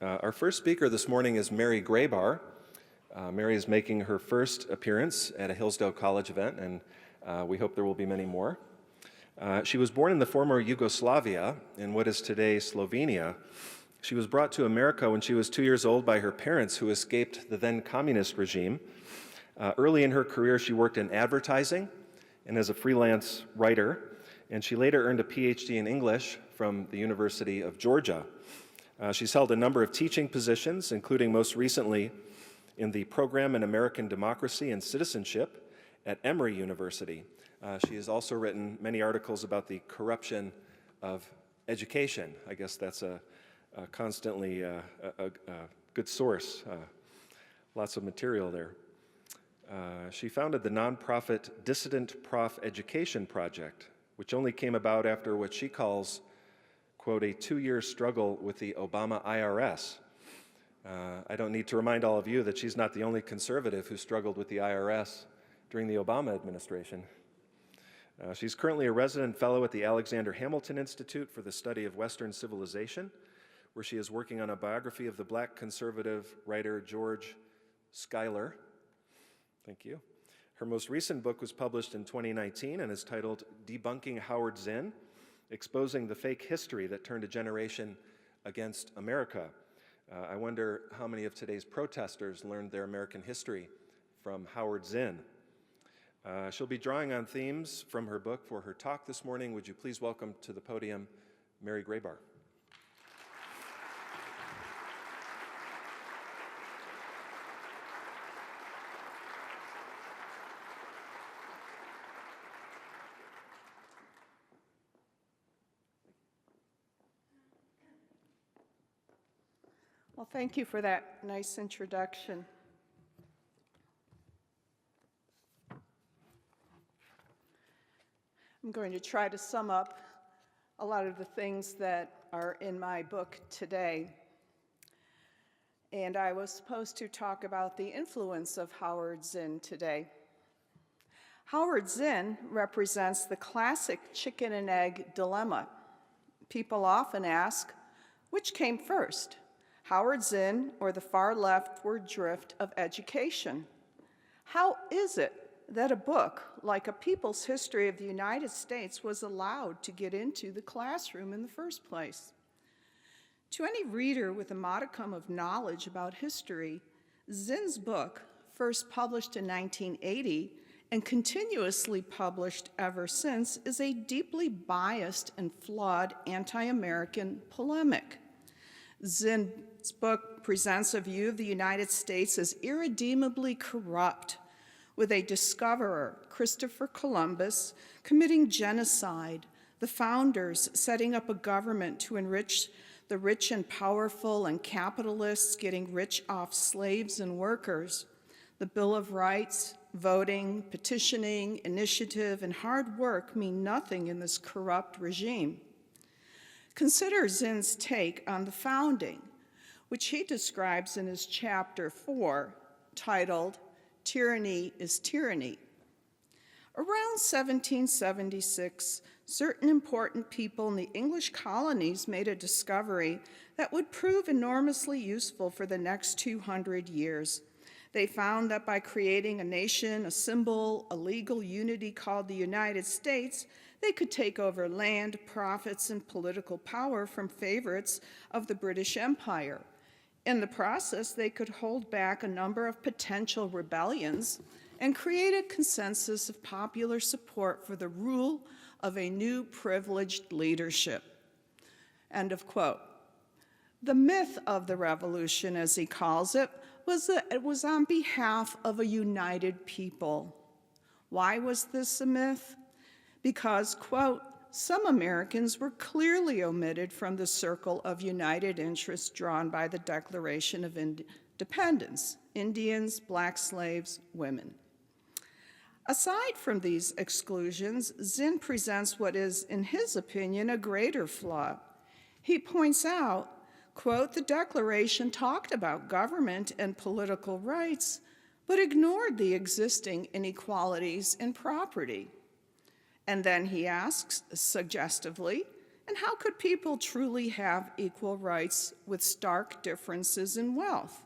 Our first speaker this morning is Mary Grabar. Mary is making her first appearance at a Hillsdale College event, and we hope there will be many more. She was born in the former Yugoslavia, in what is today Slovenia. She was brought to America when she was 2 years old by her parents, who escaped the then communist regime. Early in her career, she worked in advertising and as a freelance writer, and she later earned a PhD in English from the University of Georgia. She's held a number of teaching positions, including most recently in the Program in American Democracy and Citizenship at Emory University. She has also written many articles about the corruption of education. I guess that's a constantly a good source. Lots of material there. She founded the nonprofit Dissident Prof Education Project, which only came about after what she calls, quote, a 2-year struggle with the Obama IRS. I don't need to remind all of you that she's not the only conservative who struggled with the IRS during the Obama administration. She's currently a resident fellow at the Alexander Hamilton Institute for the Study of Western Civilization, where she is working on a biography of the Black conservative writer George Schuyler. Thank you. Her most recent book was published in 2019 and is titled Debunking Howard Zinn, Exposing the Fake History That Turned a Generation Against America. I wonder how many of today's protesters learned their American history from Howard Zinn. She'll be drawing on themes from her book for her talk this morning. Would you please welcome to the podium Mary Grabar. Well, thank you for that nice introduction. I'm going to try to sum up a lot of the things that are in my book today. And I was supposed to talk about the influence of Howard Zinn today. Howard Zinn represents the classic chicken and egg dilemma. People often ask, which came first? Howard Zinn or the far leftward drift of education? How is it that a book like A People's History of the United States was allowed to get into the classroom in the first place? To any reader with a modicum of knowledge about history, Zinn's book, first published in 1980 and continuously published ever since, is a deeply biased and flawed anti-American polemic. Zinn's book presents a view of the United States as irredeemably corrupt, with a discoverer, Christopher Columbus, committing genocide, the founders setting up a government to enrich the rich and powerful, and capitalists getting rich off slaves and workers. The Bill of Rights, voting, petitioning, initiative, and hard work mean nothing in this corrupt regime. Consider Zinn's take on the founding, which he describes in his chapter 4, titled, Tyranny is Tyranny. Around 1776, certain important people in the English colonies made a discovery that would prove enormously useful for the next 200 years. They found that by creating a nation, a symbol, a legal unity called the United States, they could take over land, profits, and political power from favorites of the British Empire. In the process, they could hold back a number of potential rebellions and create a consensus of popular support for the rule of a new privileged leadership. End of quote. The myth of the revolution, as he calls it, was that it was on behalf of a united people. Why was this a myth? Because, quote, some Americans were clearly omitted from the circle of united interests drawn by the Declaration of Independence: Indians, black slaves, women. Aside from these exclusions, Zinn presents what is, in his opinion, a greater flaw. He points out, quote, the Declaration talked about government and political rights, but ignored the existing inequalities in property. And then he asks, suggestively, And how could people truly have equal rights with stark differences in wealth?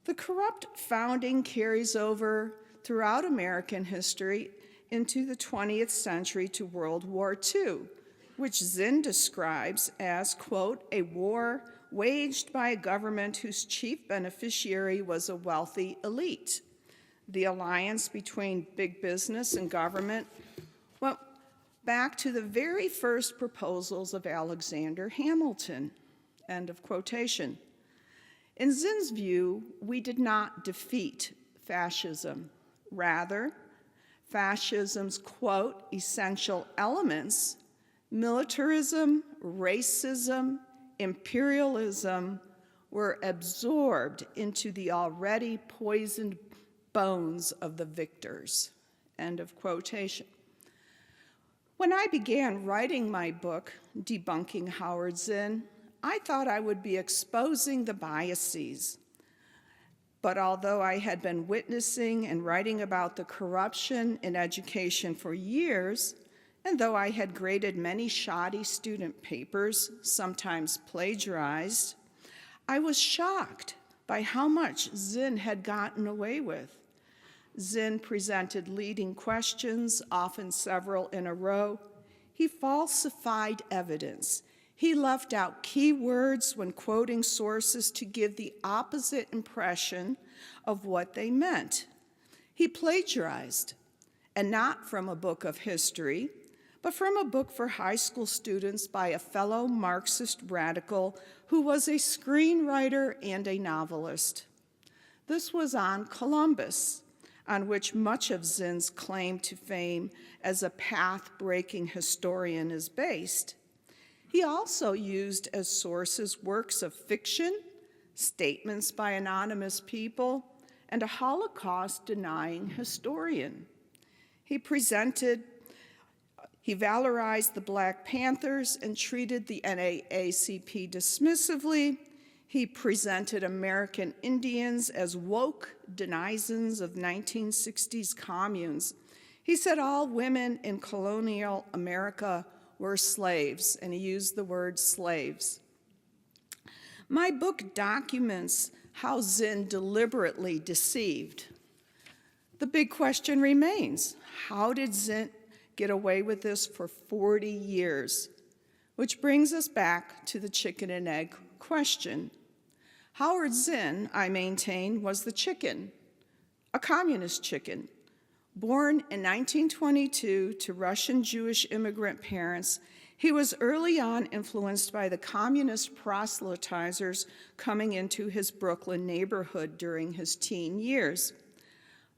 The corrupt founding carries over throughout American history into the 20th century to World War II, which Zinn describes as, quote, a war waged by a government whose chief beneficiary was a wealthy elite. The alliance between big business and government went back to the very first proposals of Alexander Hamilton, end of quotation. In Zinn's view, we did not defeat fascism. Rather, fascism's, quote, essential elements, militarism, racism, imperialism, were absorbed into the already poisoned bones of the victors, end of quotation. When I began writing my book, Debunking Howard Zinn, I thought I would be exposing the biases. But although I had been witnessing and writing about the corruption in education for years, and though I had graded many shoddy student papers, sometimes plagiarized, I was shocked by how much Zinn had gotten away with. Zinn presented leading questions, often several in a row. He falsified evidence. He left out key words when quoting sources to give the opposite impression of what they meant. He plagiarized, and not from a book of history, but from a book for high school students by a fellow Marxist radical who was a screenwriter and a novelist. This was on Columbus, on which much of Zinn's claim to fame as a path-breaking historian is based. He also used as sources works of fiction, statements by anonymous people, and a Holocaust-denying historian. He valorized the Black Panthers and treated the NAACP dismissively. He presented American Indians as woke denizens of 1960s communes. He said all women in colonial America were slaves, and he used the word slaves. My book documents how Zinn deliberately deceived. The big question remains, how did Zinn get away with this for 40 years? Which brings us back to the chicken and egg question. Howard Zinn, I maintain, was the chicken, a communist chicken. Born in 1922 to Russian Jewish immigrant parents, he was early on influenced by the communist proselytizers coming into his Brooklyn neighborhood during his teen years.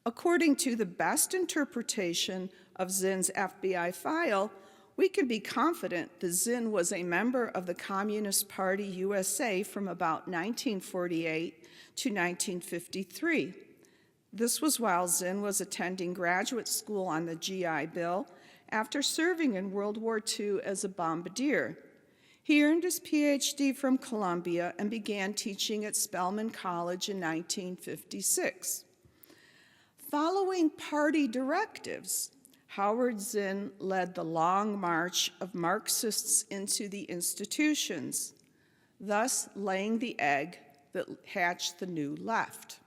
According to the best interpretation of Zinn's FBI file, we can be confident that Zinn was a member of the Communist Party USA from about 1948 to 1953. This was while Zinn was attending graduate school on the GI Bill after serving in World War II as a bombardier. He earned his PhD from Columbia and began teaching at Spelman College in 1956. Following party directives, Howard Zinn led the long march of Marxists into the institutions, thus laying the egg that hatched the new left.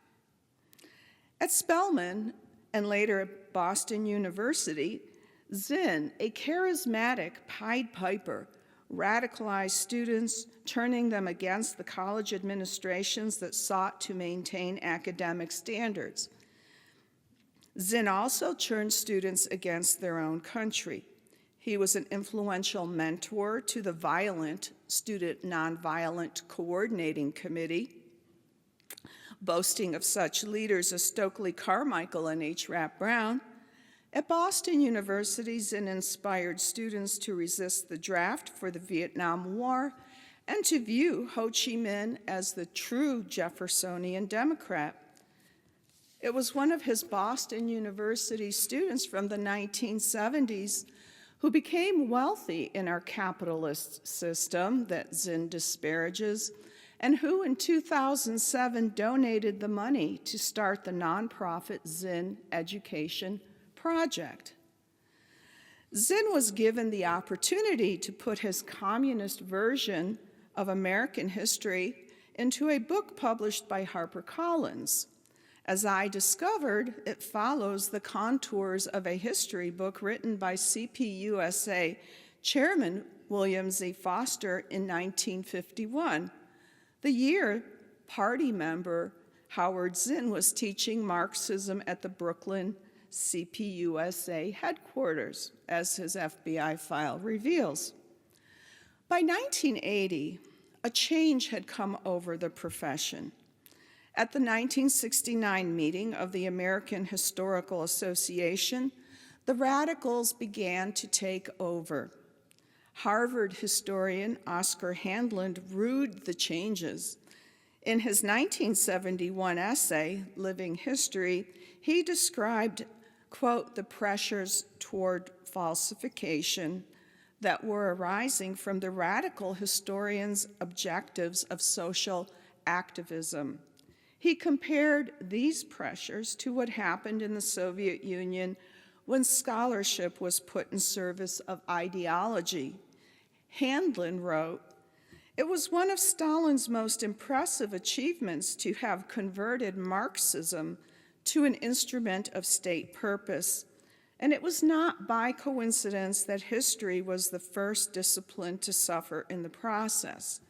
At Spelman and later at Boston University, Zinn, a charismatic Pied Piper, radicalized students, turning them against the college administrations that sought to maintain academic standards. Zinn also turned students against their own country. He was an influential mentor to the violent Student Nonviolent Coordinating Committee, boasting of such leaders as Stokely Carmichael and H. Rap Brown. At Boston University, Zinn inspired students to resist the draft for the Vietnam War and to view Ho Chi Minh as the true Jeffersonian Democrat. It was one of his Boston University students from the 1970s who became wealthy in our capitalist system that Zinn disparages, and who in 2007 donated the money to start the nonprofit Zinn Education Project. Zinn was given the opportunity to put his communist version of American history into a book published by HarperCollins. As I discovered, it follows the contours of a history book written by CPUSA Chairman William Z. Foster in 1951, the year party member Howard Zinn was teaching Marxism at the Brooklyn CPUSA headquarters, as his FBI file reveals. By 1980, a change had come over the profession. At the 1969 meeting of the American Historical Association, the radicals began to take over. Harvard historian Oscar Handland rued the changes. In his 1971 essay, Living History, he described, quote, the pressures toward falsification that were arising from the radical historians' objectives of social activism. He compared these pressures to what happened in the Soviet Union when scholarship was put in service of ideology. Handlin wrote, "It was one of Stalin's most impressive achievements to have converted Marxism to an instrument of state purpose, and it was not by coincidence that history was the first discipline to suffer in the process.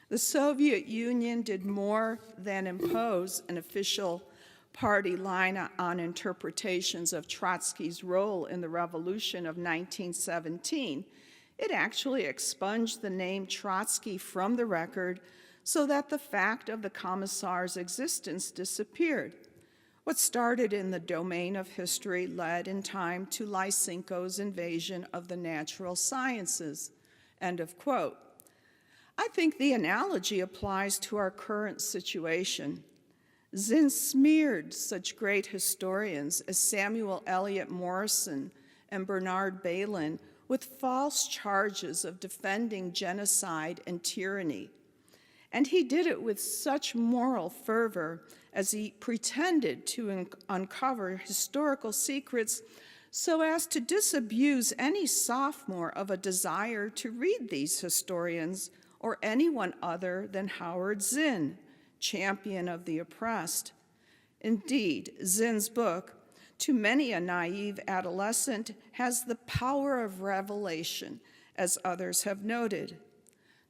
The Soviet Union did more than impose an official party line on interpretations of Trotsky's role in the revolution of 1917. It actually expunged the name Trotsky from the record so that the fact of the commissar's existence disappeared. What started in the domain of history led in time to Lysenko's invasion of the natural sciences," end of quote. I think the analogy applies to our current situation. Zinn smeared such great historians as Samuel Eliot Morison and Bernard Bailyn with false charges of defending genocide and tyranny. And he did it with such moral fervor as he pretended to uncover historical secrets so as to disabuse any sophomore of a desire to read these historians or anyone other than Howard Zinn, champion of the oppressed. Indeed, Zinn's book, to many a naive adolescent, has the power of revelation, as others have noted.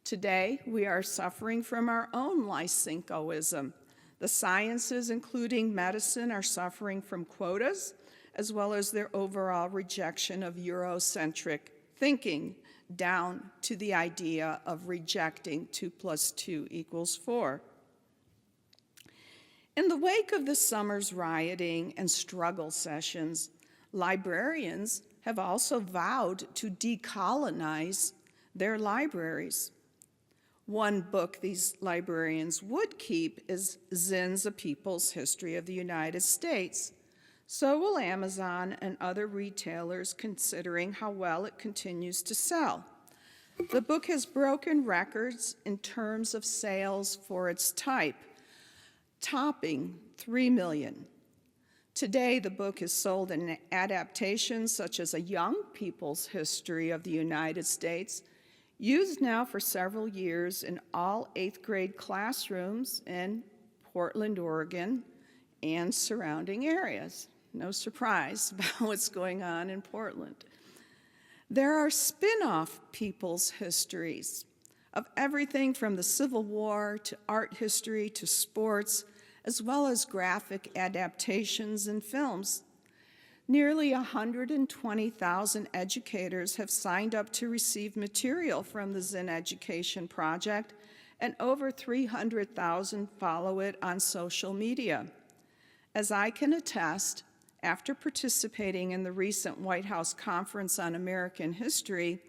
Today, we are suffering from our own Lysenkoism. The sciences, including medicine, are suffering from quotas, as well as their overall rejection of Eurocentric thinking, down to the idea of rejecting 2 + 2 = 4. In the wake of the summer's rioting and struggle sessions, librarians have also vowed to decolonize their libraries. One book these librarians would keep is Zinn's A People's History of the United States. So will Amazon and other retailers, considering how well it continues to sell. The book has broken records in terms of sales for its type, topping 3 million. Today, the book is sold in adaptations such as A Young People's History of the United States, used now for several years in all 8th grade classrooms in Portland, Oregon, and surrounding areas. No surprise about what's going on in Portland. There are spin-off people's histories of everything from the Civil War to art history to sports, as well as graphic adaptations and films. Nearly 120,000 educators have signed up to receive material from the Zinn Education Project, and over 300,000 follow it on social media. As I can attest, after participating in the recent White House Conference on American History,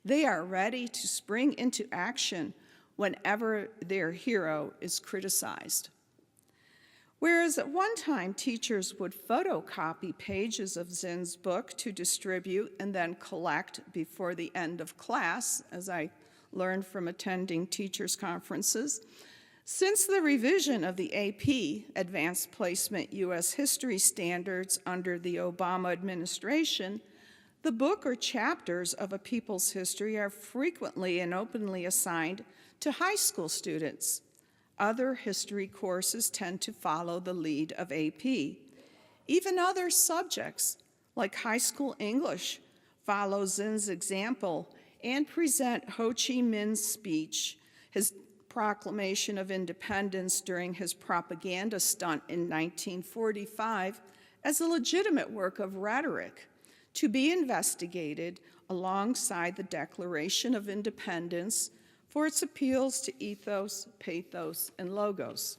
they are ready to spring into action whenever their hero is criticized. Whereas at one time teachers would photocopy pages of Zinn's book to distribute and then collect before the end of class, as I learned from attending teachers' conferences, since the revision of the AP, Advanced Placement U.S. History Standards, under the Obama administration, The book or chapters of a people's history are frequently and openly assigned to high school students. Other history courses tend to follow the lead of AP. Even other subjects, like high school English, follow Zinn's example and present Ho Chi Minh's speech, his proclamation of independence during his propaganda stunt in 1945, as a legitimate work of rhetoric to be investigated alongside the Declaration of Independence for its appeals to ethos, pathos, and logos.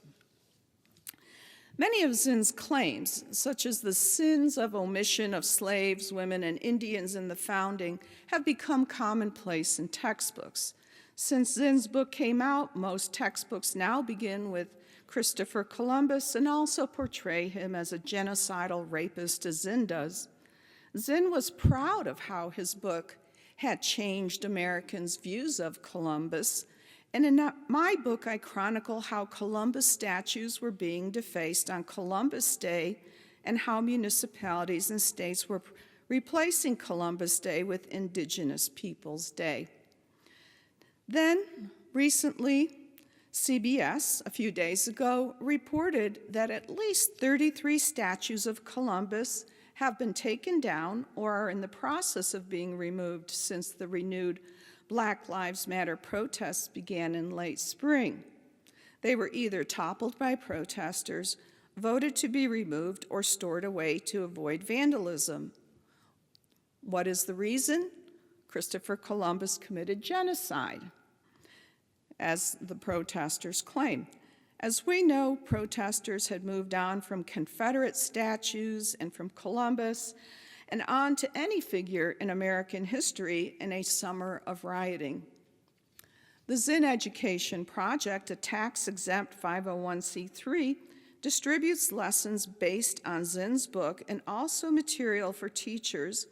Many of Zinn's claims, such as the sins of omission of slaves, women, and Indians in the founding, have become commonplace in textbooks. Since Zinn's book came out, most textbooks now begin with Christopher Columbus and also portray him as a genocidal rapist, as Zinn does. Zinn was proud of how his book had changed Americans' views of Columbus, and in my book, I chronicle how Columbus statues were being defaced on Columbus Day and how municipalities and states were replacing Columbus Day with Indigenous Peoples Day. Then, recently, CBS, a few days ago, reported that at least 33 statues of Columbus have been taken down or are in the process of being removed since the renewed Black Lives Matter protests began in late spring. They were either toppled by protesters, voted to be removed, or stored away to avoid vandalism. What is the reason? Christopher Columbus committed genocide, as the protesters claim. As we know, protesters had moved on from Confederate statues and from Columbus and on to any figure in American history in a summer of rioting. The Zinn Education Project, a tax-exempt 501c3, distributes lessons based on Zinn's book and also material for teachers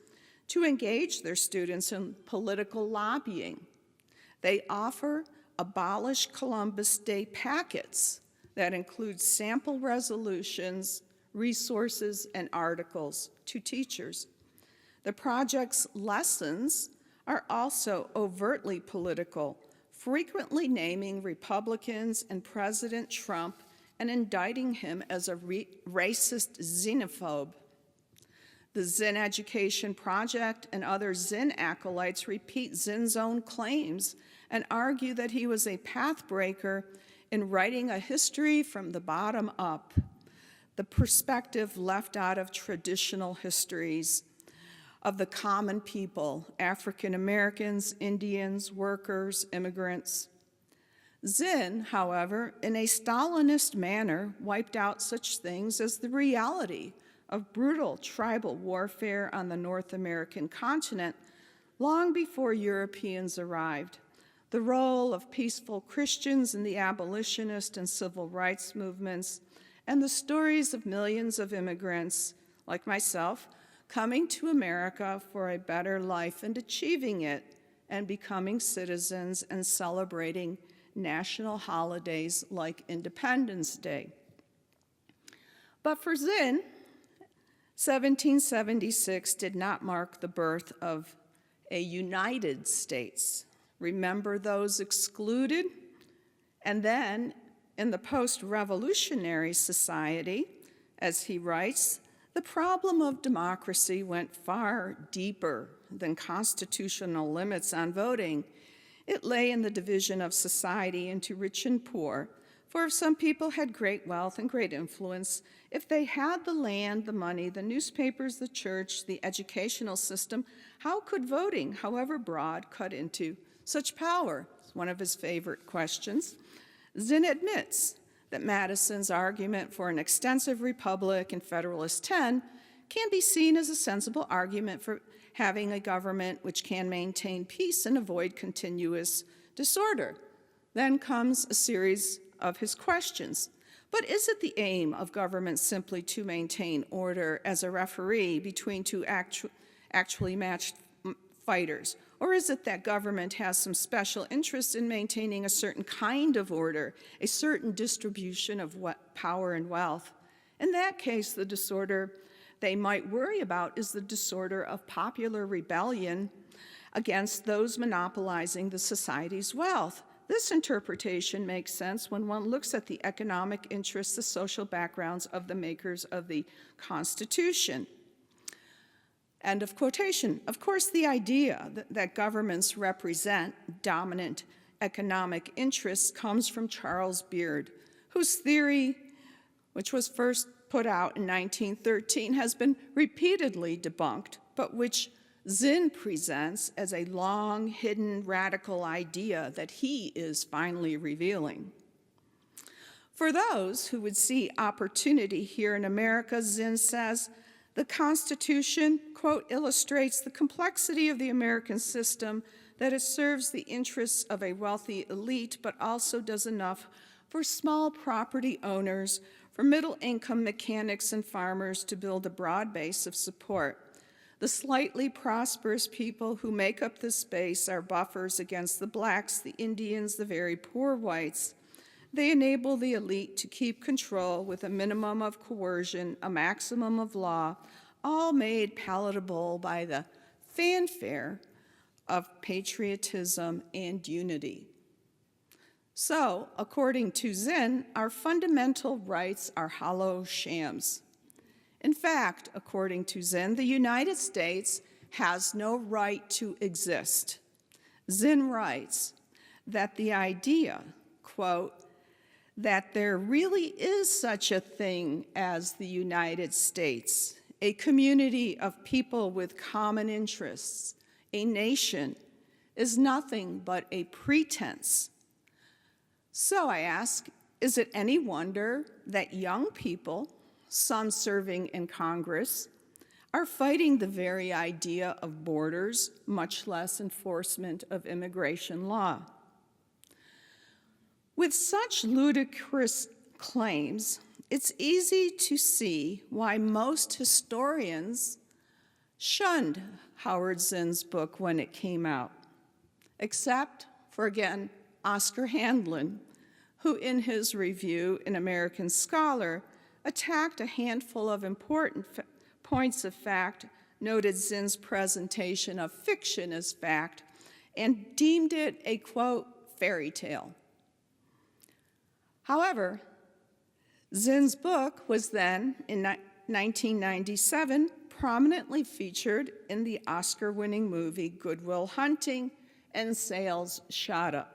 to engage their students in political lobbying. They offer Abolish Columbus Day packets that include sample resolutions, resources, and articles to teachers. The project's lessons are also overtly political, frequently naming Republicans and President Trump and indicting him as a racist xenophobe. The Zinn Education Project and other Zinn acolytes repeat Zinn's own claims and argue that he was a pathbreaker in writing a history from the bottom up, the perspective left out of traditional histories of the common people, African Americans, Indians, workers, immigrants. Zinn, however, in a Stalinist manner, wiped out such things as the reality of brutal tribal warfare on the North American continent long before Europeans arrived, the role of peaceful Christians in the abolitionist and civil rights movements, and the stories of millions of immigrants, like myself, coming to America for a better life and achieving it, and becoming citizens and celebrating national holidays like Independence Day. But for Zinn, 1776 did not mark the birth of a United States. Remember those excluded? And then, in the post-revolutionary society, as he writes, the problem of democracy went far deeper than constitutional limits on voting. It lay in the division of society into rich and poor, for if some people had great wealth and great influence, if they had the land, the money, the newspapers, the church, the educational system, how could voting, however broad, cut into such power? It's one of his favorite questions. Zinn admits that Madison's argument for an extensive republic in Federalist 10 can be seen as a sensible argument for having a government which can maintain peace and avoid continuous disorder. Then comes a series of his questions. But is it the aim of government simply to maintain order as a referee between two actually matched fighters? Or is it that government has some special interest in maintaining a certain kind of order, a certain distribution of power and wealth? In that case, the disorder they might worry about is the disorder of popular rebellion against those monopolizing the society's wealth. This interpretation makes sense when one looks at the economic interests, the social backgrounds of the makers of the Constitution. End of quotation. Of course, the idea that governments represent dominant economic interests comes from Charles Beard, whose theory, which was first put out in 1913, has been repeatedly debunked, but which Zinn presents as a long-hidden radical idea that he is finally revealing. For those who would see opportunity here in America, Zinn says, the Constitution, quote, illustrates the complexity of the American system, that it serves the interests of a wealthy elite, but also does enough for small property owners, for middle-income mechanics and farmers to build a broad base of support. The slightly prosperous people who make up this base are buffers against the blacks, the Indians, the very poor whites. They enable the elite to keep control with a minimum of coercion, a maximum of law, all made palatable by the fanfare of patriotism and unity. So, according to Zinn, our fundamental rights are hollow shams. In fact, according to Zinn, the United States has no right to exist. Zinn writes that the idea, quote, that there really is such a thing as the United States, a community of people with common interests, a nation, is nothing but a pretense. So I ask, is it any wonder that young people, some serving in Congress, are fighting the very idea of borders, much less enforcement of immigration law? With such ludicrous claims, it's easy to see why most historians shunned Howard Zinn's book when it came out, except for, again, Oscar Handlin, who in his review in American Scholar attacked a handful of important points of fact, noted Zinn's presentation of fiction as fact, and deemed it a, quote, fairy tale. However, Zinn's book was then, in 1997, prominently featured in the Oscar-winning movie Good Will Hunting, and sales shot up.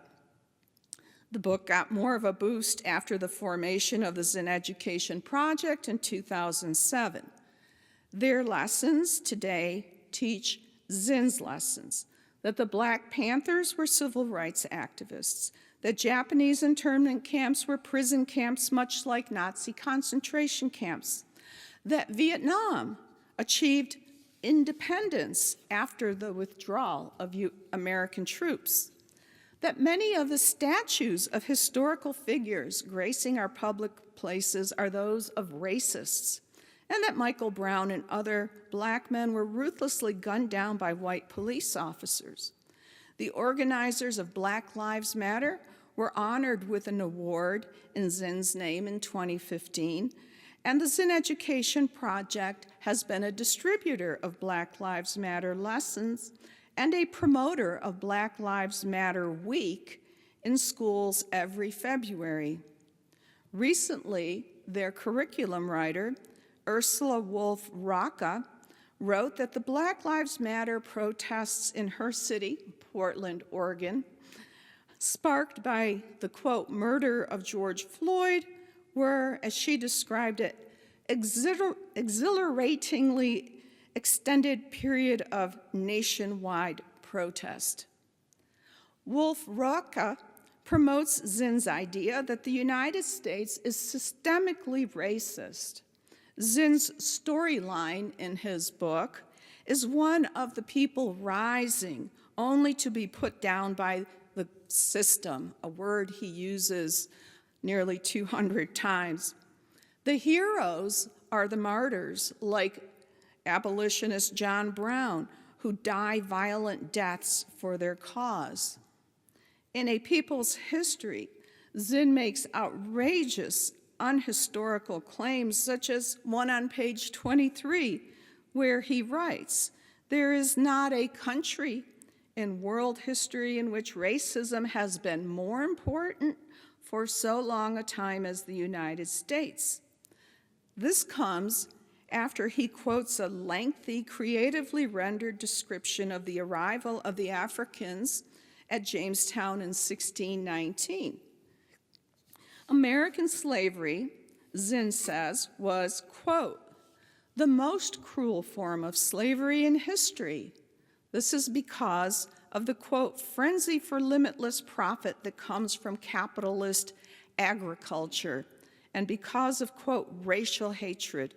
The book got more of a boost after the formation of the Zinn Education Project in 2007. Their lessons today teach Zinn's lessons, that the Black Panthers were civil rights activists, that Japanese internment camps were prison camps much like Nazi concentration camps, that Vietnam achieved independence after the withdrawal of American troops, that many of the statues of historical figures gracing our public places are those of racists, and that Michael Brown and other Black men were ruthlessly gunned down by white police officers. The organizers of Black Lives Matter were honored with an award in Zinn's name in 2015, and the Zinn Education Project has been a distributor of Black Lives Matter lessons and a promoter of Black Lives Matter Week in schools every February. Recently, their curriculum writer, Ursula Wolf Rocca, wrote that the Black Lives Matter protests in her city, Portland, Oregon, sparked by the, quote, murder of George Floyd, were, as she described it, exhilaratingly extended period of nationwide protest. Wolf Rocca promotes Zinn's idea that the United States is systemically racist. Zinn's storyline in his book is one of the people rising only to be put down by the system, a word he uses nearly 200 times. The heroes are the martyrs, like abolitionist John Brown, who die violent deaths for their cause. In A People's History, Zinn makes outrageous unhistorical claims, such as one on page 23, where he writes, "There is not a country in world history in which racism has been more important for so long a time as the United States." This comes after he quotes a lengthy, creatively rendered description of the arrival of the Africans at Jamestown in 1619. American slavery, Zinn says, was, quote, "the most cruel form of slavery in history. This is because of the, quote, frenzy for limitless profit that comes from capitalist agriculture, and because of, quote, racial hatred.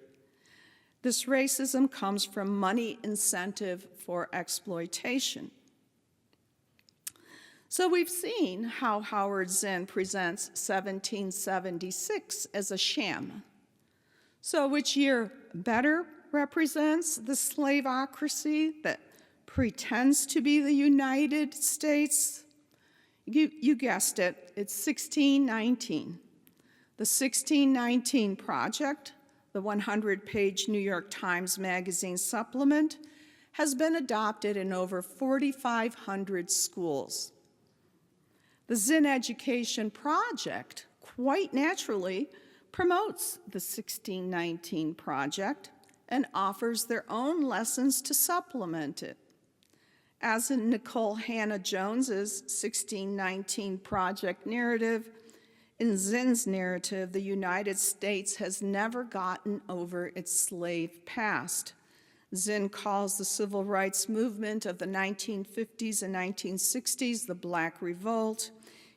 This racism comes from money incentive for exploitation." So we've seen how Howard Zinn presents 1776 as a sham. So which year better represents the slaveocracy that pretends to be the United States? You guessed it, it's 1619. The 1619 Project, the 100-page New York Times Magazine supplement, has been adopted in over 4,500 schools. The Zinn Education Project, quite naturally, promotes the 1619 Project and offers their own lessons to supplement it. As in Nicole Hannah Jones's 1619 Project narrative, in Zinn's narrative, the United States has never gotten over its slave past. Zinn calls the civil rights movement of the 1950s and 1960s the Black Revolt.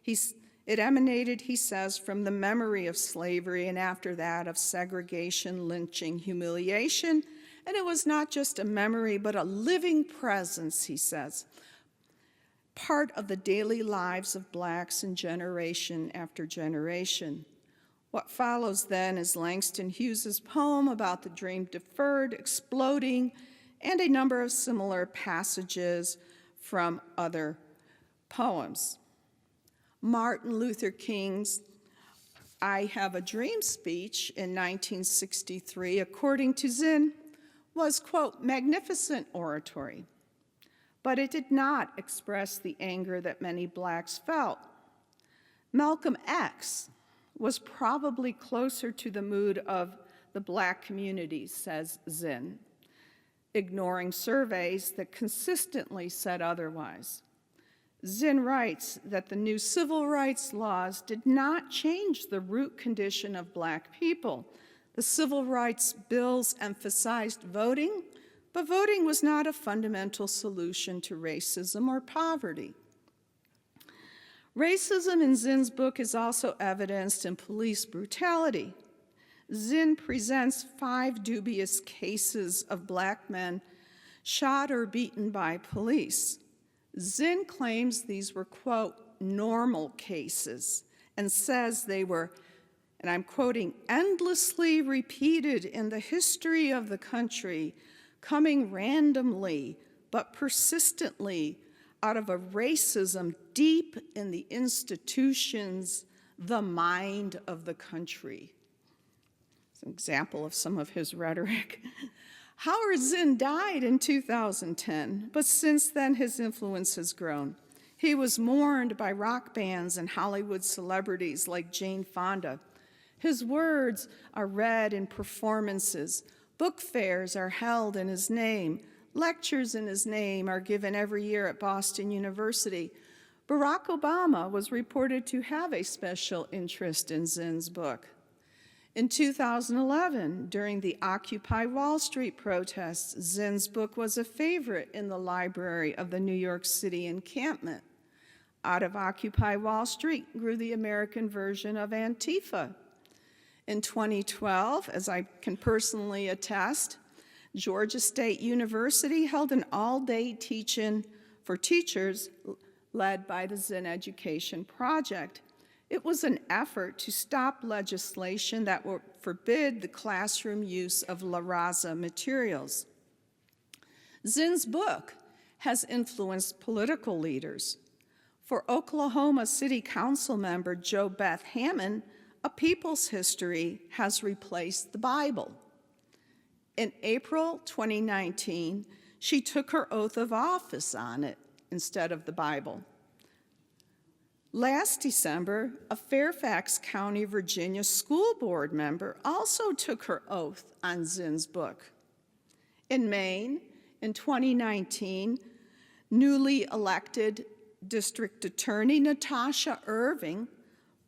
It emanated, he says, from the memory of slavery and after that of segregation, lynching, humiliation. And it was not just a memory, but a living presence, he says, part of the daily lives of blacks in generation after generation. What follows then is Langston Hughes's poem about the dream deferred, exploding, and a number of similar passages from other poems. Martin Luther King's I Have a Dream speech in 1963, according to Zinn, was, quote, magnificent oratory, but it did not express the anger that many blacks felt. Malcolm X was probably closer to the mood of the black community, says Zinn, ignoring surveys that consistently said otherwise. Zinn writes that the new civil rights laws did not change the root condition of black people. The civil rights bills emphasized voting, but voting was not a fundamental solution to racism or poverty. Racism in Zinn's book is also evidenced in police brutality. Zinn presents 5 dubious cases of black men shot or beaten by police. Zinn claims these were, quote, normal cases, and says they were, and I'm quoting, endlessly repeated in the history of the country, coming randomly but persistently out of a racism deep in the institutions, the mind of the country. It's an example of some of his rhetoric. Howard Zinn died in 2010, but since then his influence has grown. He was mourned by rock bands and Hollywood celebrities like Jane Fonda. His words are read in performances. Book fairs are held in his name. Lectures in his name are given every year at Boston University. Barack Obama was reported to have a special interest in Zinn's book. In 2011, during the Occupy Wall Street protests, Zinn's book was a favorite in the library of the New York City encampment. Out of Occupy Wall Street grew the American version of Antifa. In 2012, as I can personally attest, Georgia State University held an all-day teach-in for teachers led by the Zinn Education Project. It was an effort to stop legislation that would forbid the classroom use of La Raza materials. Zinn's book has influenced political leaders. For Oklahoma City Council member Jo Beth Hammond, A people's history has replaced the Bible. In April 2019, she took her oath of office on it instead of the Bible. Last December, a Fairfax County, Virginia school board member also took her oath on Zinn's book. In Maine, in 2019, newly elected District Attorney Natasha Irving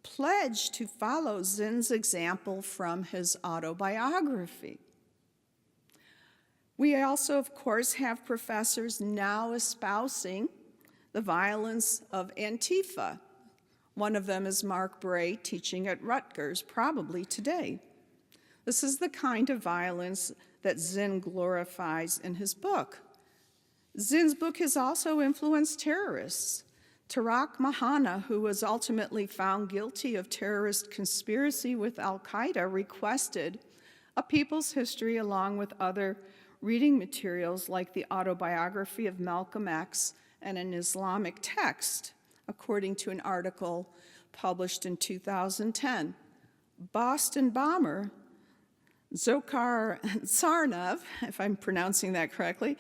pledged to follow Zinn's example from his autobiography. We also, of course, have professors now espousing the violence of Antifa. One of them is Mark Bray, teaching at Rutgers, probably today. This is the kind of violence that Zinn glorifies in his book. Zinn's book has also influenced terrorists. Tareq Mahana, who was ultimately found guilty of terrorist conspiracy with al-Qaeda, requested a people's history along with other reading materials like the autobiography of Malcolm X and an Islamic text, according to an article published in 2010. Boston bomber Dzhokhar Tsarnaev, if I'm pronouncing that correctly,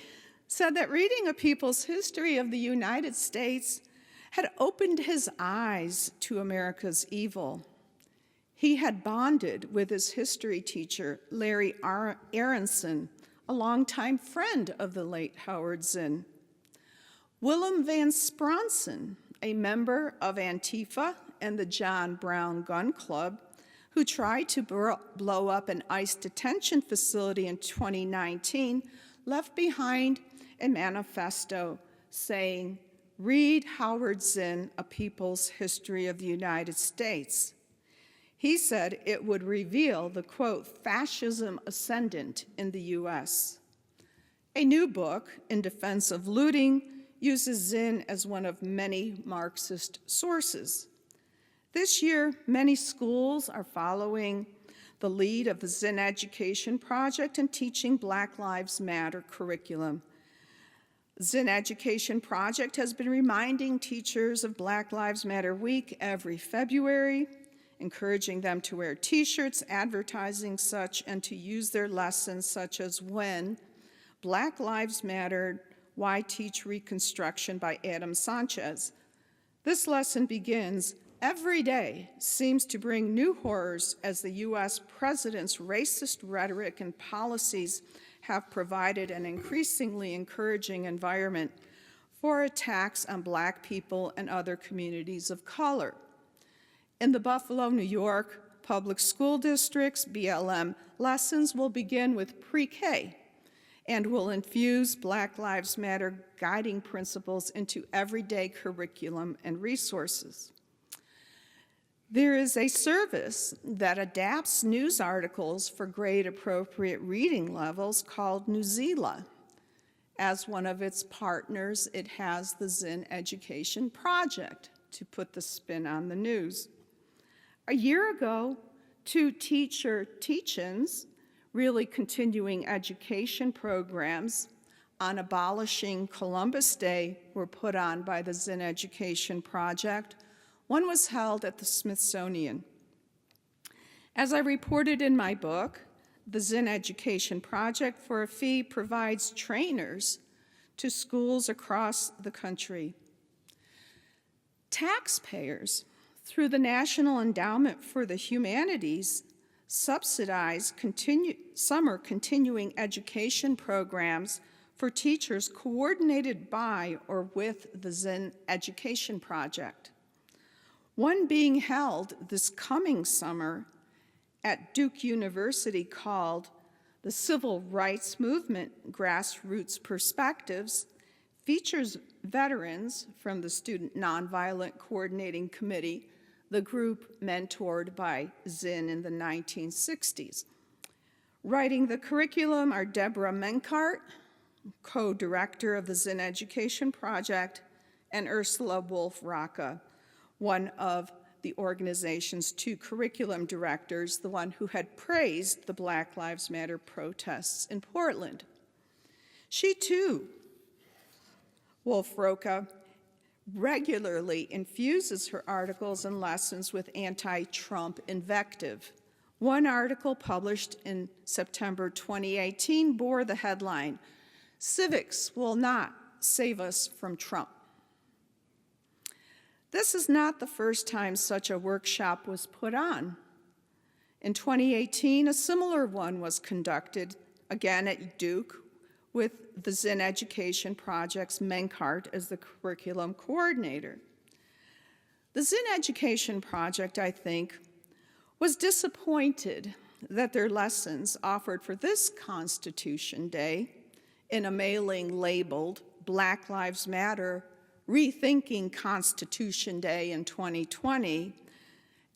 said that reading a people's history of the United States had opened his eyes to America's evil. He had bonded with his history teacher, Larry Aronson, a longtime friend of the late Howard Zinn. Willem Van Spronsen, a member of Antifa and the John Brown Gun Club, who tried to blow up an ICE detention facility in 2019, left behind a manifesto saying, "Read Howard Zinn, A People's History of the United States." He said it would reveal the, quote, fascism ascendant in the US. A new book, In Defense of Looting, uses Zinn as one of many Marxist sources. This year, many schools are following the lead of the Zinn Education Project and teaching Black Lives Matter curriculum. Zinn Education Project has been reminding teachers of Black Lives Matter Week every February, encouraging them to wear t-shirts advertising such and to use their lessons such as When Black Lives Matter, Why Teach Reconstruction by Adam Sanchez. This lesson begins, every day seems to bring new horrors as the US president's racist rhetoric and policies have provided an increasingly encouraging environment for attacks on Black people and other communities of color. In the Buffalo, New York public school districts, BLM lessons will begin with pre-K and will infuse Black Lives Matter guiding principles into everyday curriculum and resources. There is a service that adapts news articles for grade-appropriate reading levels called Newsela. As one of its partners, it has the Zinn Education Project to put the spin on the news. A year ago, 2 teacher teach-ins, really continuing education programs on abolishing Columbus Day, were put on by the Zinn Education Project. One was held at the Smithsonian. As I reported in my book, the Zinn Education Project, for a fee, provides trainers to schools across the country. Taxpayers, through the National Endowment for the Humanities, subsidize summer continuing education programs for teachers coordinated by or with the Zinn Education Project. One being held this coming summer at Duke University called The Civil Rights Movement Grassroots Perspectives features veterans from the Student Nonviolent Coordinating Committee, the group mentored by Zinn in the 1960s. Writing the curriculum are Deborah Menkart, co-director of the Zinn Education Project, and Ursula Wolf-Rocca, one of the organization's 2 curriculum directors, the one who had praised the Black Lives Matter protests in Portland. She too, Wolf-Rocca, regularly infuses her articles and lessons with anti-Trump invective. One article published in September 2018 bore the headline, "Civics will not save us from Trump." This is not the first time such a workshop was put on. In 2018, a similar one was conducted, again at Duke, with the Zinn Education Project's Menkart as the curriculum coordinator. The Zinn Education Project, I think, was disappointed that their lessons offered for this Constitution Day in a mailing labeled Black Lives Matter, Rethinking Constitution Day in 2020,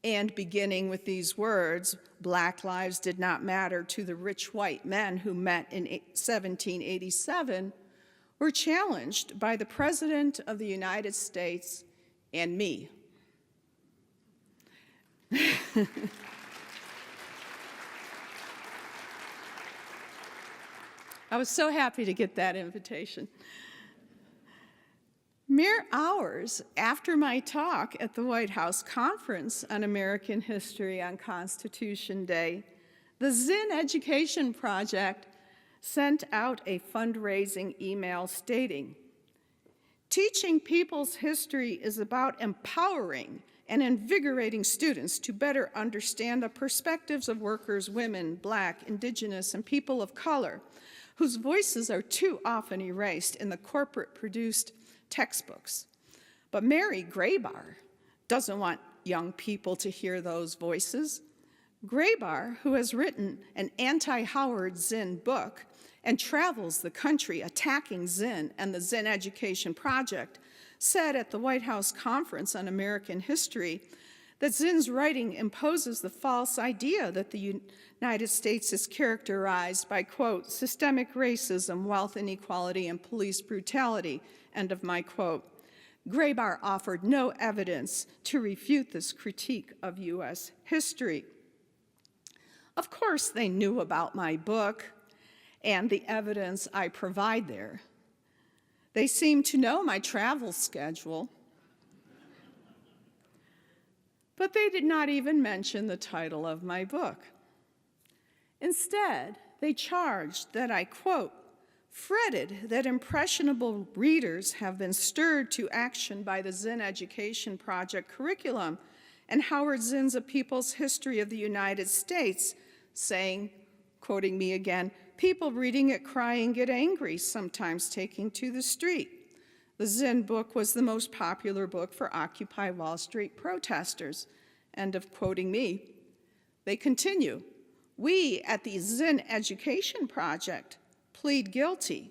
and beginning with these words, Black lives did not matter to the rich white men who met in 1787, were challenged by the President of the United States and me. I was so happy to get that invitation. Mere hours after my talk at the White House Conference on American History on Constitution Day, the Zinn Education Project sent out a fundraising email stating, "Teaching people's history is about empowering and invigorating students to better understand the perspectives of workers, women, Black, Indigenous, and people of color, whose voices are too often erased in the corporate-produced textbooks." But Mary Grabar doesn't want young people to hear those voices. Grabar, who has written an anti-Howard Zinn book and travels the country attacking Zinn and the Zinn Education Project, said at the White House Conference on American History that Zinn's writing imposes the false idea that the United States is characterized by, quote, systemic racism, wealth inequality, and police brutality, end of my quote. Grabar offered no evidence to refute this critique of U.S. history. Of course, they knew about my book and the evidence I provide there. They seem to know my travel schedule, but they did not even mention the title of my book. Instead, they charged that I, quote, fretted that impressionable readers have been stirred to action by the Zinn Education Project curriculum and Howard Zinn's A People's History of the United States, saying, quoting me again, "People reading it crying get angry, sometimes taking to the street. The Zinn book was the most popular book for Occupy Wall Street protesters," end of quoting me. They continue, "We at the Zinn Education Project plead guilty.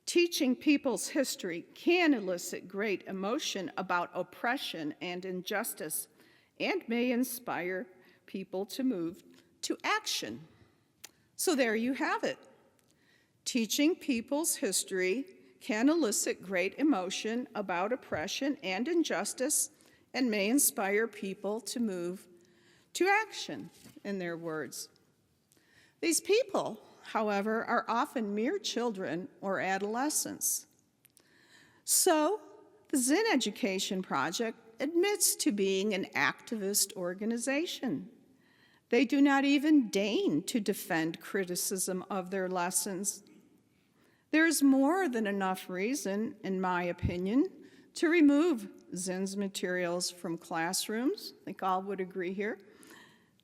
Teaching people's history can elicit great emotion about oppression and injustice and may inspire people to move to action." So there you have it. Teaching people's history can elicit great emotion about oppression and injustice and may inspire people to move to action, in their words. These people, however, are often mere children or adolescents. So the Zinn Education Project admits to being an activist organization. They do not even deign to defend criticism of their lessons. There is more than enough reason, in my opinion, to remove Zinn's materials from classrooms. I think all would agree here.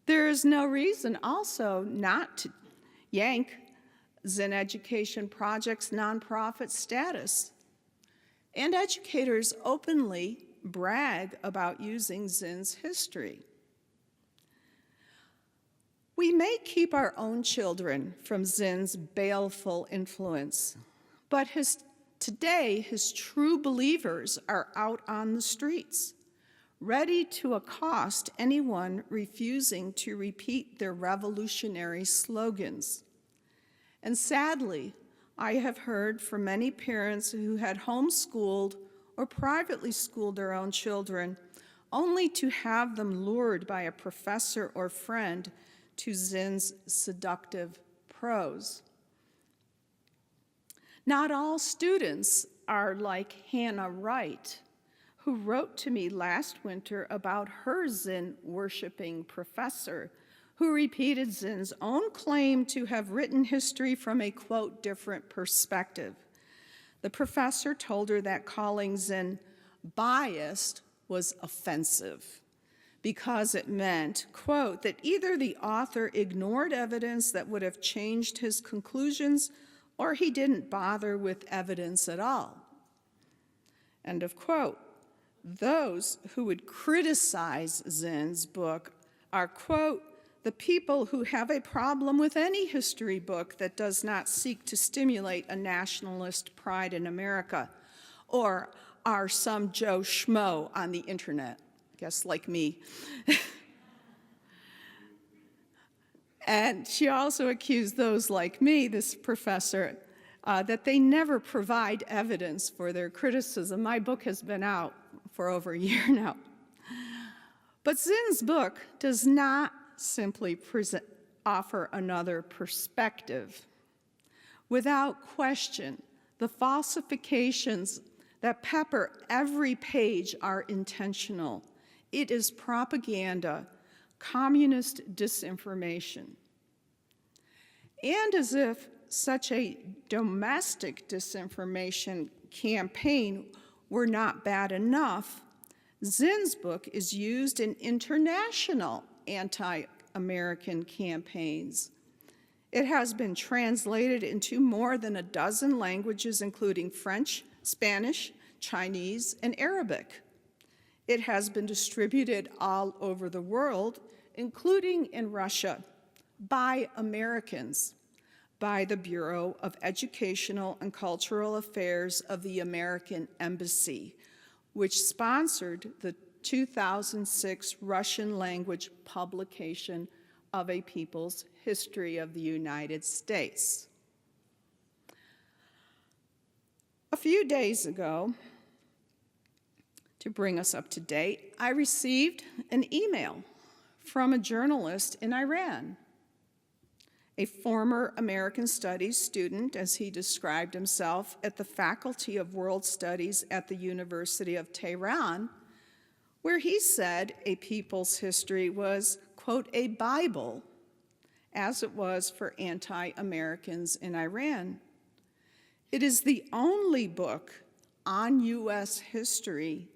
There is no reason also not to yank Zinn Education Project's nonprofit status. And educators openly brag about using Zinn's history. We may keep our own children from Zinn's baleful influence, but today his true believers are out on the streets, ready to accost anyone refusing to repeat their revolutionary slogans. And sadly, I have heard from many parents who had homeschooled or privately schooled their own children, only to have them lured by a professor or friend to Zinn's seductive prose. Not all students are like Hannah Wright, who wrote to me last winter about her Zinn worshiping professor, who repeated Zinn's own claim to have written history from a, quote, different perspective. The professor told her that calling Zinn biased was offensive because it meant, quote, that either the author ignored evidence that would have changed his conclusions or he didn't bother with evidence at all. End of quote. Those who would criticize Zinn's book are, quote, the people who have a problem with any history book that does not seek to stimulate a nationalist pride in America, or are some Joe Schmo on the internet, I guess like me. And she also accused those like me, this professor, that they never provide evidence for their criticism. My book has been out for over a year now. But Zinn's book does not simply offer another perspective. Without question, the falsifications that pepper every page are intentional. It is propaganda, communist disinformation. And as if such a domestic disinformation campaign were not bad enough, Zinn's book is used in international anti-American campaigns. It has been translated into more than a dozen languages, including French, Spanish, Chinese, and Arabic. It has been distributed all over the world, including in Russia, by Americans, by the Bureau of Educational and Cultural Affairs of the American Embassy, which sponsored the 2006 Russian language publication of A People's History of the United States. A few days ago, to bring us up to date, I received an email from a journalist in Iran, a former American Studies student, as he described himself, at the Faculty of World Studies at the University of Tehran, where he said A People's History was, quote, a Bible, as it was for anti-Americans in Iran. It is the only book on U.S. history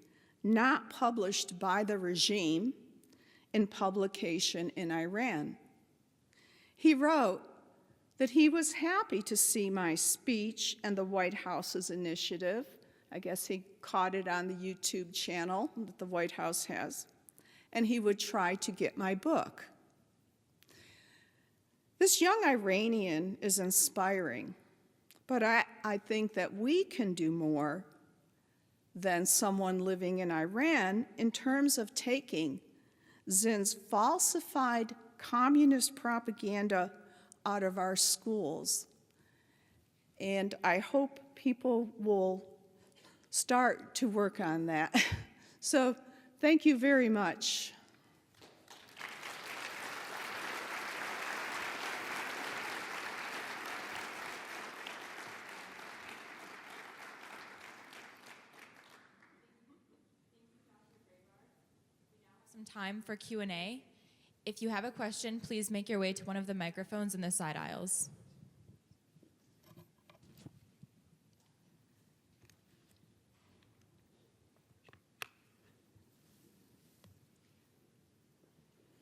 not published by the regime in publication in Iran. He wrote that he was happy to see my speech and the White House's initiative. I guess he caught it on the YouTube channel that the White House has, and he would try to get my book. This young Iranian is inspiring, but I think that we can do more than someone living in Iran in terms of taking Zinn's falsified communist propaganda out of our schools. And I hope people will start to work on that. So thank you very much. Some time for Q&A. If you have a question, please make your way to one of the microphones in the side aisles.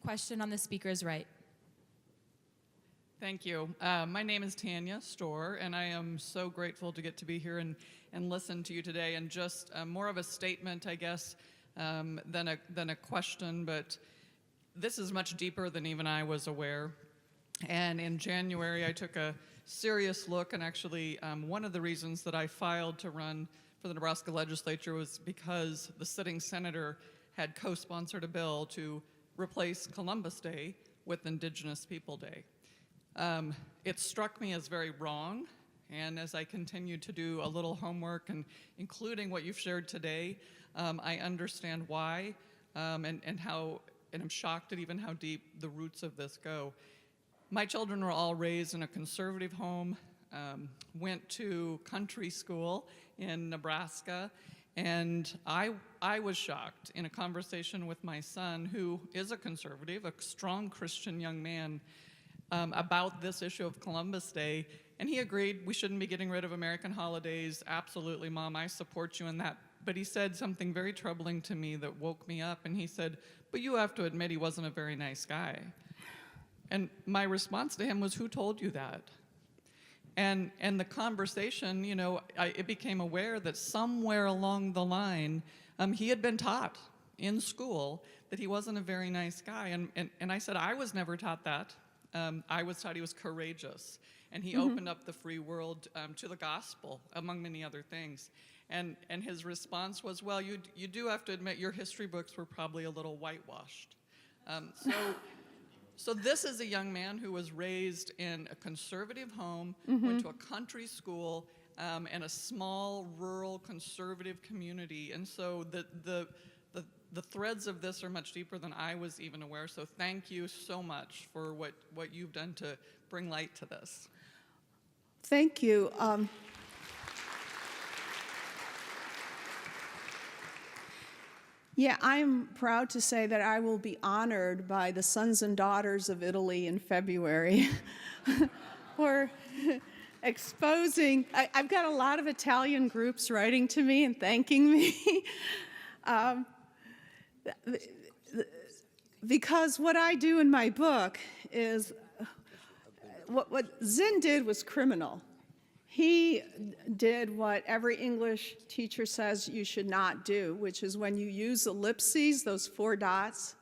Question on the speaker's right. Thank you. My name is Tanya Storr, and I am so grateful to get to be here and listen to you today. And just more of a statement, I guess, than a question, but this is much deeper than even I was aware. And in January, I took a serious look, and actually one of the reasons that I filed to run for the Nebraska legislature was because the sitting senator had co-sponsored a bill to replace Columbus Day with Indigenous People Day. It struck me as very wrong, and as I continued to do a little homework, and including what you've shared today, I understand why, and I'm shocked at even how deep the roots of this go. My children were all raised in a conservative home, went to country school in Nebraska, And I was shocked in a conversation with my son, who is a conservative, a strong Christian young man, about this issue of Columbus Day. And he agreed we shouldn't be getting rid of American holidays. Absolutely, Mom, I support you in that. But he said something very troubling to me that woke me up. And he said, but you have to admit he wasn't a very nice guy. And my response to him was, who told you that? And the conversation, you know, it became aware that somewhere along the line, he had been taught in school that he wasn't a very nice guy. And I said, I was never taught that. I was taught he was courageous. And he opened up the free world to the gospel, among many other things. And his response was, well, you do have to admit your history books were probably a little whitewashed. So this is a young man who was raised in a conservative home, went to a country school, and a small, rural, conservative community. And so the threads of this are much deeper than I was even aware. So thank you so much for what you've done to bring light to this. Thank you. Yeah, I'm proud to say that I will be honored by the sons and daughters of Italy in February for exposing. I've got a lot of Italian groups writing to me and thanking me. Because what I do in my book is, what Zinn did was criminal. He did what every English teacher says you should not do, which is when you use ellipses, those 4 dots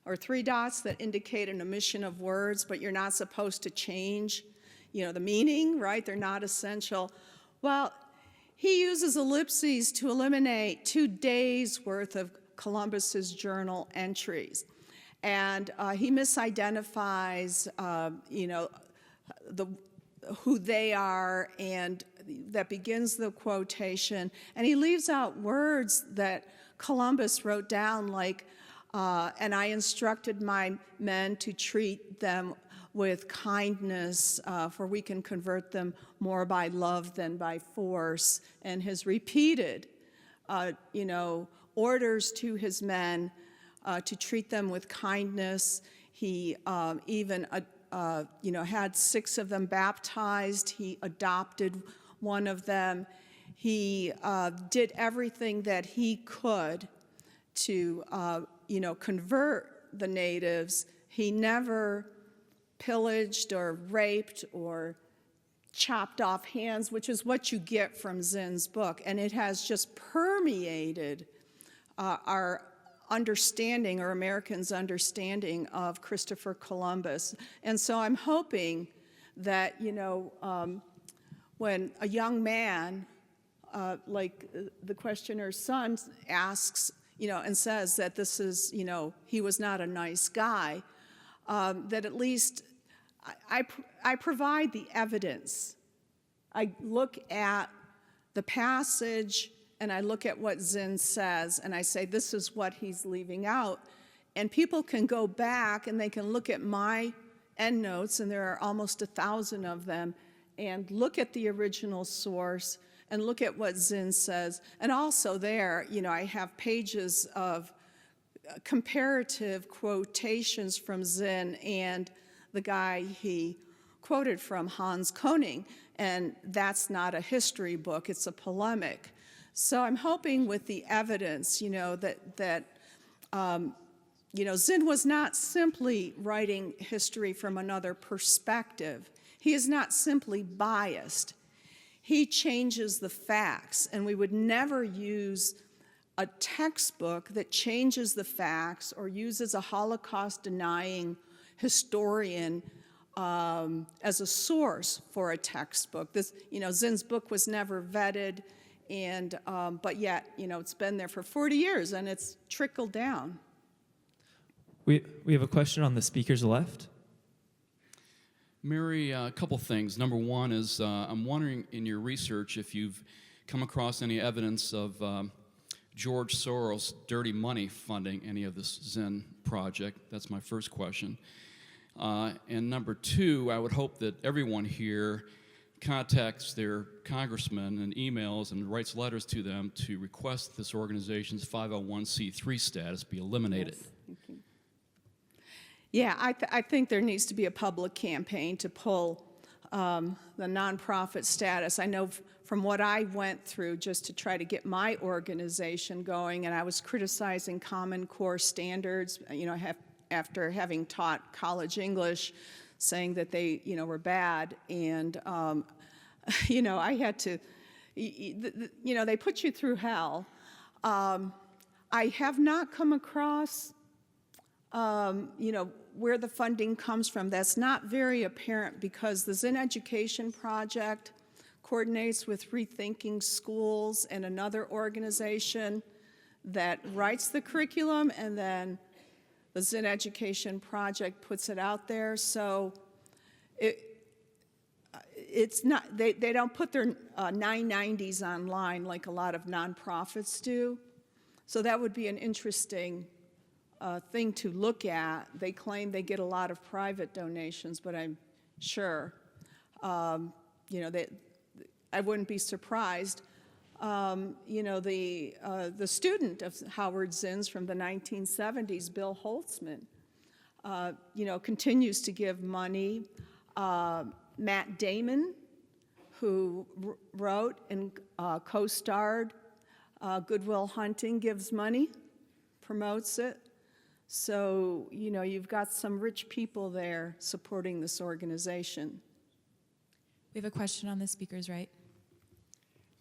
or 3 dots that indicate an omission of words, but you're not supposed to change, the meaning, right? They're not essential. Well, he uses ellipses to eliminate 2 days' worth of Columbus's journal entries. And he misidentifies, who they are, and that begins the quotation. And he leaves out words that Columbus wrote down, like, and I instructed my men to treat them with kindness, for we can convert them more by love than by force. And his repeated, orders to his men to treat them with kindness. He even had 6 of them baptized. He adopted one of them. He did everything that he could to, convert the natives. He never pillaged or raped or chopped off hands, which is what you get from Zinn's book. And it has just permeated our understanding, or Americans' understanding of Christopher Columbus. And so I'm hoping that, when a young man, like the questioner's son, asks, and says that this is, he was not a nice guy, that at least I provide the evidence. I look at the passage, and I look at what Zinn says, and I say, this is what he's leaving out. And people can go back, and they can look at my endnotes, and there are almost 1,000 of them, and look at the original source, and look at what Zinn says. And also there, I have pages of comparative quotations from Zinn and the guy he quoted from, Hans Koning. And that's not a history book, it's a polemic. So I'm hoping with the evidence, that Zinn was not simply writing history from another perspective. He is not simply biased. He changes the facts, and we would never use a textbook that changes the facts or uses a Holocaust-denying historian as a source for a textbook. This, Zinn's book was never vetted. And, but yet, it's been there for 40 years, and it's trickled down. We have a question on the speaker's left. Mary, a couple things. Number one is I'm wondering in your research if you've come across any evidence of George Soros' dirty money funding any of this Zinn project. That's my first question. And number two, I would hope that everyone here contacts their congressmen and emails and writes letters to them to request this organization's 501c3 status be eliminated. Yes, thank you. Yeah, I think there needs to be a public campaign to pull the nonprofit status. I know from what I went through just to try to get my organization going, and I was criticizing Common Core standards, after having taught college English, saying that they, were bad, and, I had to, they put you through hell. I have not come across, where the funding comes from. That's not very apparent because the Zinn Education Project coordinates with Rethinking Schools and another organization that writes the curriculum, and then the Zinn Education Project puts it out there. So it's not, they don't put their 990s online like a lot of nonprofits do. So that would be an interesting thing to look at. They claim they get a lot of private donations, but I'm sure, I wouldn't be surprised. The student of Howard Zinn's from the 1970s, Bill Holtzman, continues to give money. Matt Damon, who wrote and co-starred Good Will Hunting, gives money, promotes it. So, you've got some rich people there supporting this organization. We have a question on the speaker's right.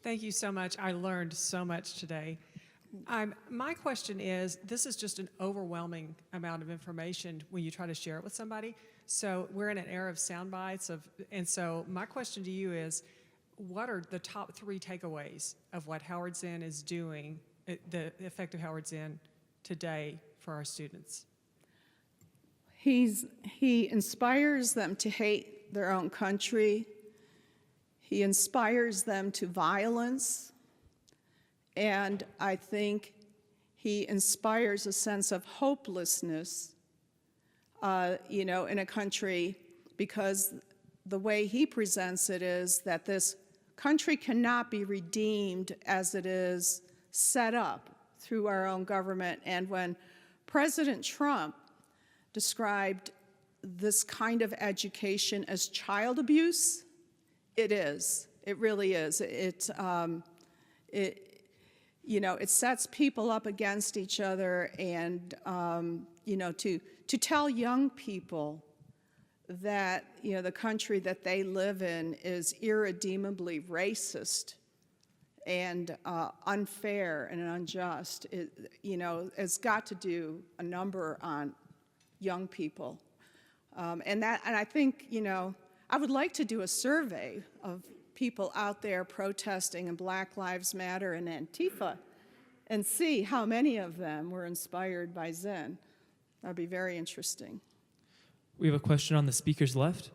Thank you so much. I learned so much today. My question is, this is just an overwhelming amount of information when you try to share it with somebody. So we're in an era of sound bites, and so my question to you is, what are the top 3 takeaways of what Howard Zinn is doing, the effect of Howard Zinn today for our students? He inspires them to hate their own country. He inspires them to violence. And I think he inspires a sense of hopelessness, in a country, because the way he presents it is that this country cannot be redeemed as it is set up through our own government. And when President Trump described this kind of education as child abuse, it is. It really is. It sets people up against each other, and to tell young people that the country that they live in is irredeemably racist and unfair and unjust, it's got to do a number on young people, and I think I would like to do a survey of people out there protesting in Black Lives Matter and Antifa and see how many of them were inspired by Zinn. That'd be very interesting. We have a question on the speaker's left.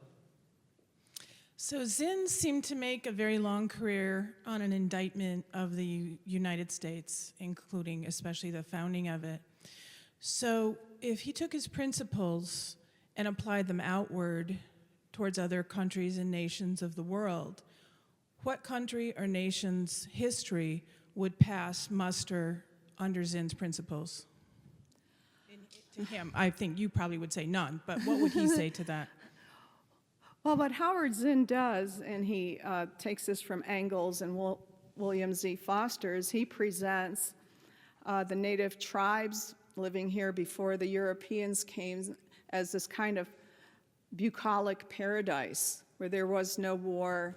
So Zinn seemed to make a very long career on an indictment of the United States, including especially the founding of it. So if he took his principles and applied them outward towards other countries and nations of the world, what country or nation's history would pass muster under Zinn's principles? To him, I think you probably would say none, but what would he say to that? Well, what Howard Zinn does, and he takes this from Engels and William Z. Foster, is he presents the native tribes living here before the Europeans came as this kind of bucolic paradise where there was no war,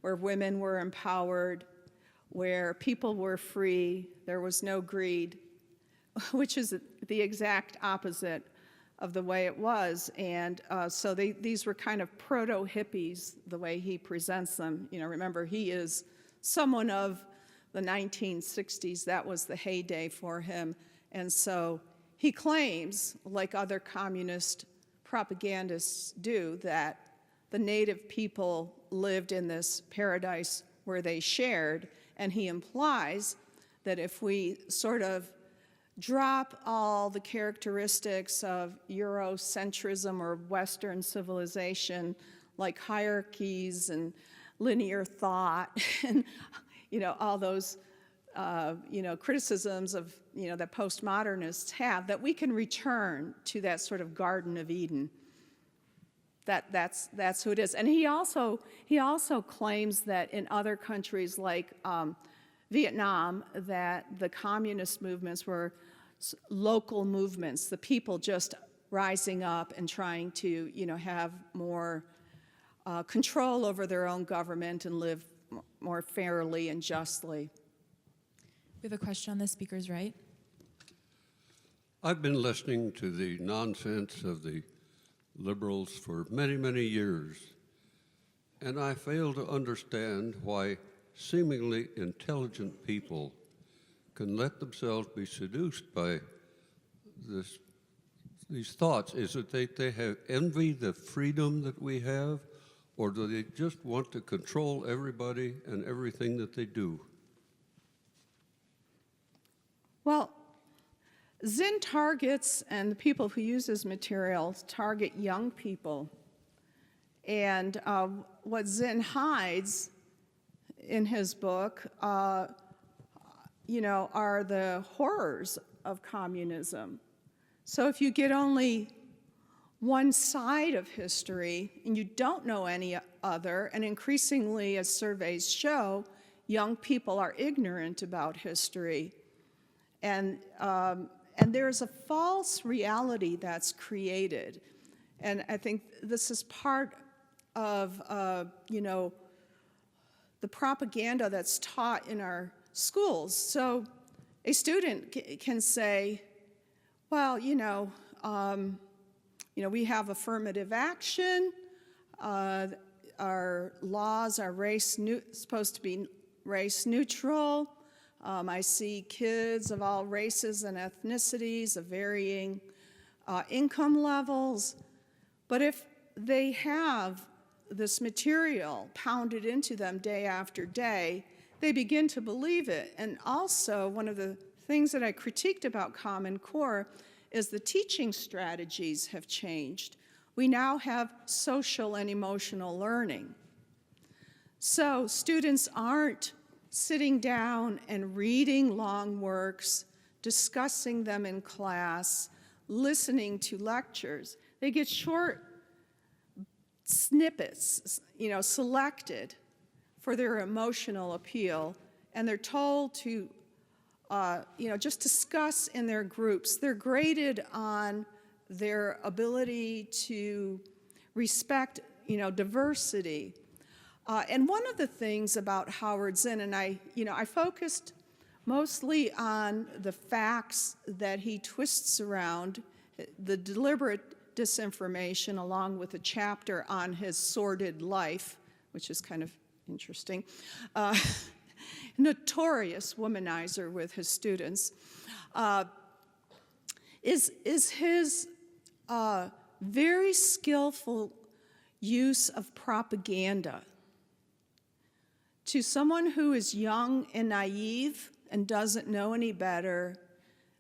where women were empowered, where people were free, there was no greed, which is the exact opposite of the way it was. And so these were kind of proto-hippies, the way he presents them. Remember, he is someone of the 1960s. That was the heyday for him. And so he claims, like other communist propagandists do, that the native people lived in this paradise where they shared. And he implies that if we sort of drop all the characteristics of Eurocentrism or Western civilization, like hierarchies and linear thought and, all those, criticisms of, that postmodernists have, that we can return to that sort of Garden of Eden. That's who it is. And he also claims that in other countries like Vietnam, that the communist movements were local movements, the people just rising up and trying to, have more control over their own government and live more fairly and justly. We have a question on the speaker's right. I've been listening to the nonsense of the liberals for many, many years, and I fail to understand why seemingly intelligent people can let themselves be seduced by these thoughts. Is it they have envy the freedom that we have, or do they just want to control everybody and everything that they do? Well, Zinn targets, and the people who use his materials target young people. And what Zinn hides in his book, are the horrors of communism. So if you get only one side of history and you don't know any other, and increasingly, as surveys show, young people are ignorant about history. And there's a false reality that's created. And I think this is part of, the propaganda that's taught in our schools. So a student can say, well, we have affirmative action. Our laws are supposed to be race neutral. I see kids of all races and ethnicities, of varying income levels. But if they have this material pounded into them day after day, they begin to believe it. And also, one of the things that I critiqued about Common Core is the teaching strategies have changed. We now have social and emotional learning. So students aren't sitting down and reading long works, discussing them in class, listening to lectures. They get short snippets, selected for their emotional appeal, and they're told to, just discuss in their groups. They're graded on their ability to respect, diversity. And one of the things about Howard Zinn, and I focused mostly on the facts that he twists around, the deliberate disinformation, along with a chapter on his sordid life, which is kind of interesting. Notorious womanizer with his students, is his very skillful use of propaganda. To someone who is young and naive and doesn't know any better,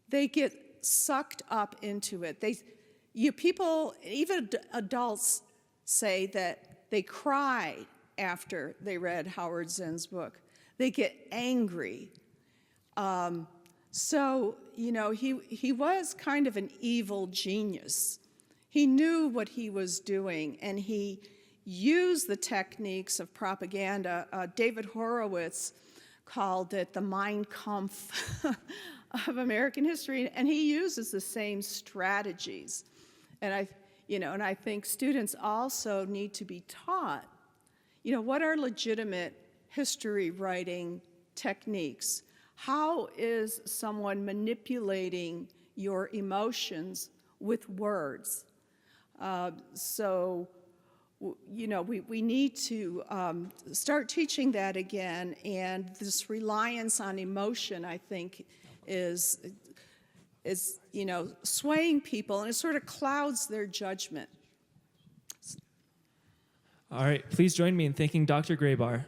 they get sucked up into it. People, even adults, say that they cried after they read Howard Zinn's book. They get angry. So, he was kind of an evil genius. He knew what he was doing, and he used the techniques of propaganda. David Horowitz called it the Mein Kampf of American history, and he uses the same strategies. And I think students also need to be taught, what are legitimate history writing techniques? How is someone manipulating your emotions with words? We need to start teaching that again, and this reliance on emotion, I think, is swaying people, and it sort of clouds their judgment. All right, please join me in thanking Dr. Grabar.